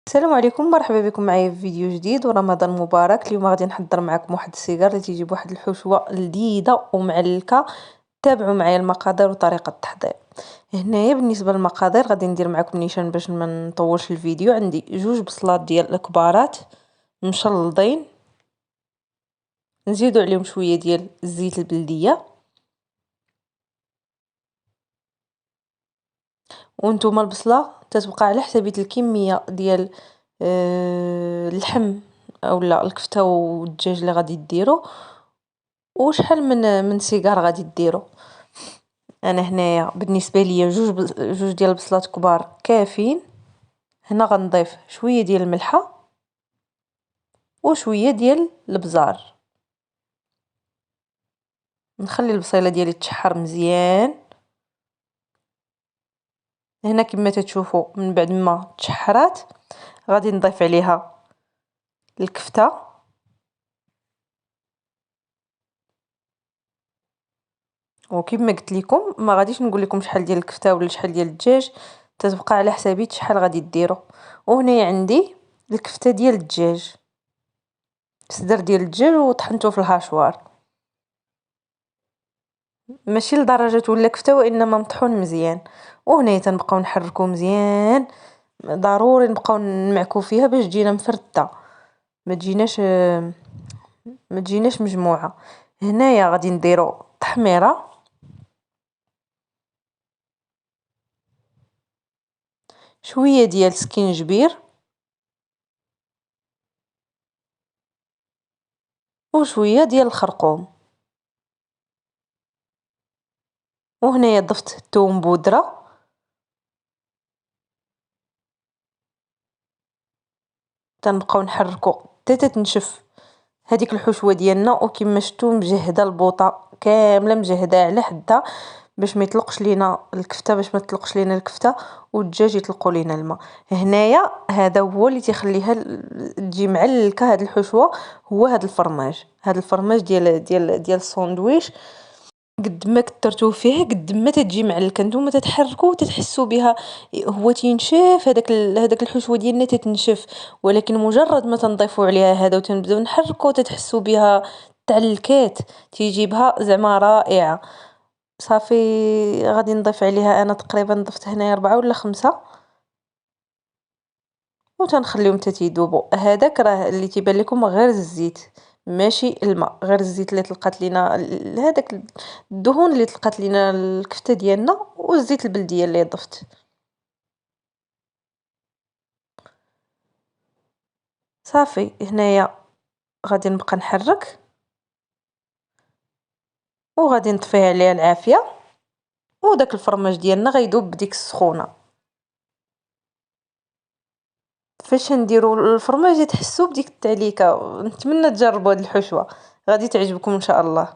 السلام عليكم، مرحبا بكم معايا في فيديو جديد ورمضان مبارك. اليوم غادي نحضر معكم واحد السيجار اللي تيجي بواحد الحشوه لذيذه ومعلكه. تابعوا معايا المقادير وطريقه التحضير. هنايا بالنسبه للمقادير غادي ندير معكم نيشان باش ما نطولش الفيديو. عندي جوج بصلات ديال الكبارات مشلضين، نزيدوا عليهم شويه ديال الزيت البلديه، وانتم البصله تتبقى على حسابيه الكميه ديال اللحم اولا الكفته والدجاج اللي غادي ديروا، وشحال من سيجار غادي ديروا. انا هنايا بالنسبه ليا جوج ديال البصلات كبار كافيين. هنا غنضيف شويه ديال الملحه وشويه ديال البزار، نخلي البصيله ديالي تشحر مزيان. هنا كما تتشوفوا من بعد ما تشحرات غادي نضيف عليها الكفته، وكما قلت لكم ما غاديش نقول لكم شحال ديال الكفته ولا شحال ديال الدجاج، تتبقى على حسابيه شحال غادي ديروا. وهنا عندي الكفته ديال الدجاج، الصدر ديال الدجاج وطحنته في الهاشوار، ماشي لدرجه ولا كفته وانما مطحون مزيان. وهنا تنبقاو نحركو مزيان، ضروري نبقاو نمعكو فيها باش تجينا مفرده، ما تجيناش مجموعه. هنايا غادي نديرو تحميره، شويه ديال سكينجبير وشويه ديال الخرقوم. وهنايا ضفت الثوم بودره، تنبقاو نحركو حتى تتنشف هذيك الحشوه ديالنا. وكما شفتوا مجهده البوطه كامله، مجهده على حدها باش ما يطلقش لينا الكفته، باش ما تطلقش لينا الكفته والدجاج يطلقوا لينا الماء. هنايا هذا هو اللي تيخليها تجي معلكه هذه الحشوه، هو هذا الفرماج، هذا الفرماج ديال الساندويش. قد ما كثرتوه فيه قد ما تتجي معلكه، نتوما تتحركوا وتتحسوا بها. هو تينشف هذاك الحشوه ديالنا تتنشف، ولكن مجرد ما تنضيفوا عليها هذا وتنبداو نحركوا تتحسوا بها تعلكات، تيجيبها زعما رائعه. صافي غادي نضيف عليها، انا تقريبا ضفت هنايا 4 ولا 5، وتنخليهم حتى تيذوبوا. هذاك راه اللي تيبان لكم غير الزيت ماشي الماء، غير الزيت اللي طلقات لينا، هذاك الدهون اللي طلقات لينا الكفته ديالنا، والزيت البلديه اللي ضفت. صافي هنايا غادي نبقى نحرك وغادي نطفي عليها العافيه، وداك الفرماج ديالنا غيذوب بديك السخونه. فاش نديرو الفرماج تحسوا بديك التعليكه. نتمنى تجربوا هذه الحشوه، غادي تعجبكم ان شاء الله.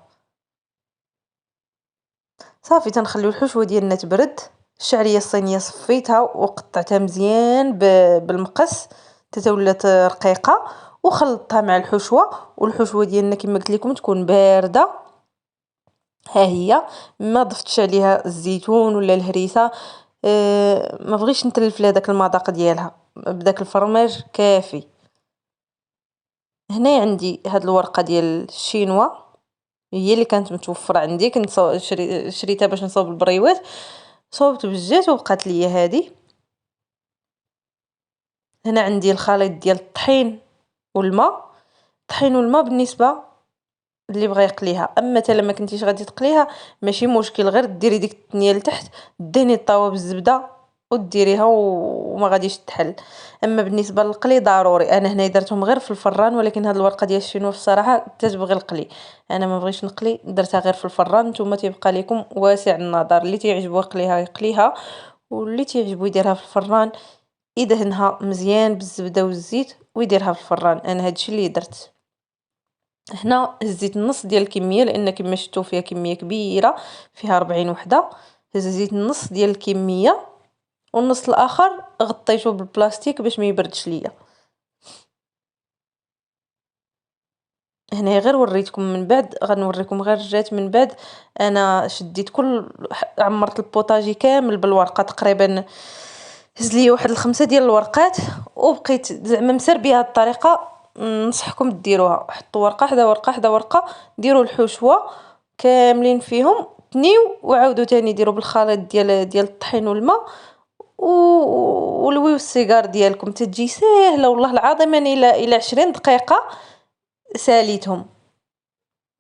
صافي تنخليو الحشوه ديالنا تبرد. الشعريه الصينيه صفيتها وقطعتها مزيان بالمقص حتى ولات رقيقه، وخلطتها مع الحشوه. والحشوه ديالنا كما قلت لكم تكون بارده. ها هي، ما ضفتش عليها الزيتون ولا الهريسه. ما بغيتش نتلف لها داك المذاق ديالها، بداك الفرماج كافي. هنا عندي هاد الورقه ديال الشينوا، هي اللي كانت متوفره عندي، كنت شريتها باش نصاوب البريوات، صوبت بالزيت وبقات ليا هذه. هنا عندي الخليط ديال الطحين والماء. الطحين والماء بالنسبه اللي بغى يقليها، اما حتى لما كنتيش غادي تقليها ماشي مشكل، غير ديري ديك التنيه لتحت، دهني الطاوه بالزبده وديريها وما غاديش تحل. اما بالنسبه للقلي ضروري، انا هنا درتهم غير في الفران، ولكن هذه الورقه ديال الشينوا في الصراحه تتبغي القلي، انا ما بغيتش نقلي درتها غير في الفران. نتوما تيبقى لكم واسع النظر، اللي تيعجبو يقليها يقليها، واللي تيعجبو يديرها في الفران يدهنها مزيان بالزبده والزيت ويديرها في الفران. انا هادشي اللي درت. هنا هزيت النص ديال الكميه، لان كما شفتوا فيها كميه كبيره، فيها 40 وحده. هزيت النص ديال الكميه، والنص الاخر غطيته بالبلاستيك باش ما يبردش ليا. هنا غير وريتكم من بعد، غنوريكم غير جات من بعد. انا شديت عمرت البوطاجي كامل بالورقه تقريبا هز لي واحد الخمسة ديال الورقات وبقيت زعما مسير بهذه الطريقه. ننصحكم ديروها، حطوا ورقه حدا ورقه حدا ورقه، ديروا الحشوه كاملين فيهم، تنيو وعاودوا تاني ديروا بالخليط ديال الطحين والماء ولويو السيجار ديالكم تتجي ساهله والله العظيم. يعني الى 20 دقيقه ساليتهم،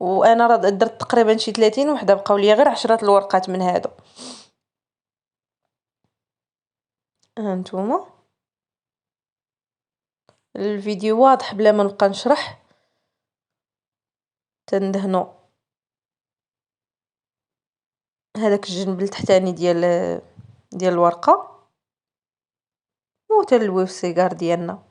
وانا راه درت تقريبا شي 30 وحده، بقاو لي غير 10 الورقات من هادو. ها نتوما الفيديو واضح بلا ما نبقى نشرح. تندهنوا هذاك الجنب التحتاني ديال الورقه وتلويو السيجار ديالنا.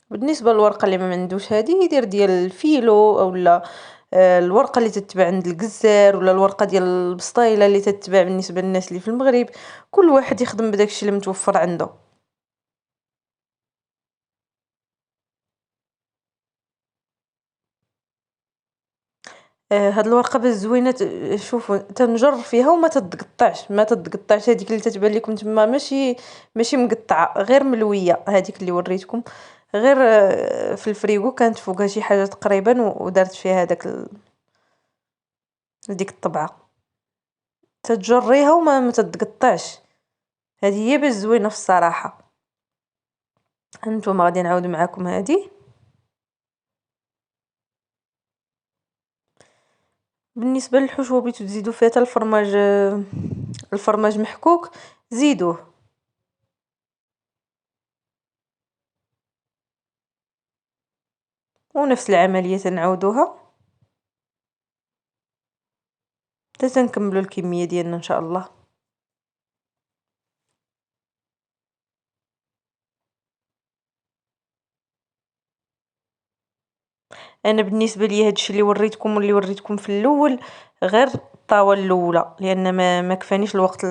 بالنسبه للورقه اللي ما عندوش هذه يدير ديال الفيلو اولا الورقه اللي تتباع عند الجزار، ولا الورقه ديال البسطيله اللي تتباع بالنسبه للناس اللي في المغرب. كل واحد يخدم بداكشي اللي متوفر عنده. هاد الورقه باش زوينه شوفوا تنجر فيها وما تتقطعش، ما تتقطعش. هذيك اللي تتبان لكم تما ماشي مقطعه، غير ملويه. هذيك اللي وريتكم غير في الفريغو كانت فوقها شي حاجه تقريبا ودارت فيها ديك الطبعه. تتجريها وما ما تتقطعش. هذه هي باش زوينه في الصراحه. هانتوما غادي نعاود معكم هذه. بالنسبه للحشوه بغيتو تزيدوا فيها حتى الفرماج، الفرماج محكوك زيدوه. ونفس العمليه تنعاودوها حتى تنكملوا الكميه ديالنا ان شاء الله. انا بالنسبه لي هادشي اللي وريتكم واللي وريتكم في الاول غير الطاوه الاولى، لان ما كفانيش الوقت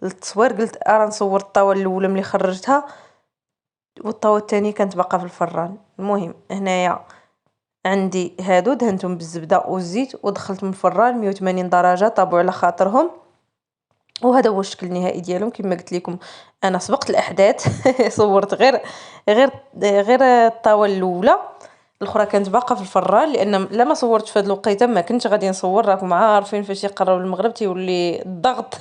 للتصوير. قلت نصور الطاوه الاولى ملي خرجتها، والطاوه الثانيه كانت باقا في الفران. المهم هنايا عندي هادو دهنتهم بالزبده والزيت ودخلتهم الفران 180 درجه، طابوا على خاطرهم. وهذا هو الشكل النهائي ديالهم. كما قلت لكم انا سبقت الاحداث صورت غير الطاوه الاولى، الاخرى كانت باقا في الفران. لان لما صورت في هذه الوقيته ما كنتش غادي نصور، راكم عارفين فاش يقرب المغرب تيولي الضغط.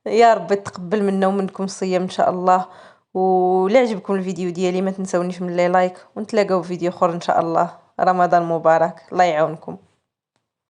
يا رب تقبل منا ومنكم الصيام ان شاء الله. ولا عجبكم الفيديو ديالي ما تنسونيش من لي لايك، ونتلاقاو في فيديو اخر ان شاء الله. رمضان مبارك، الله يعاونكم.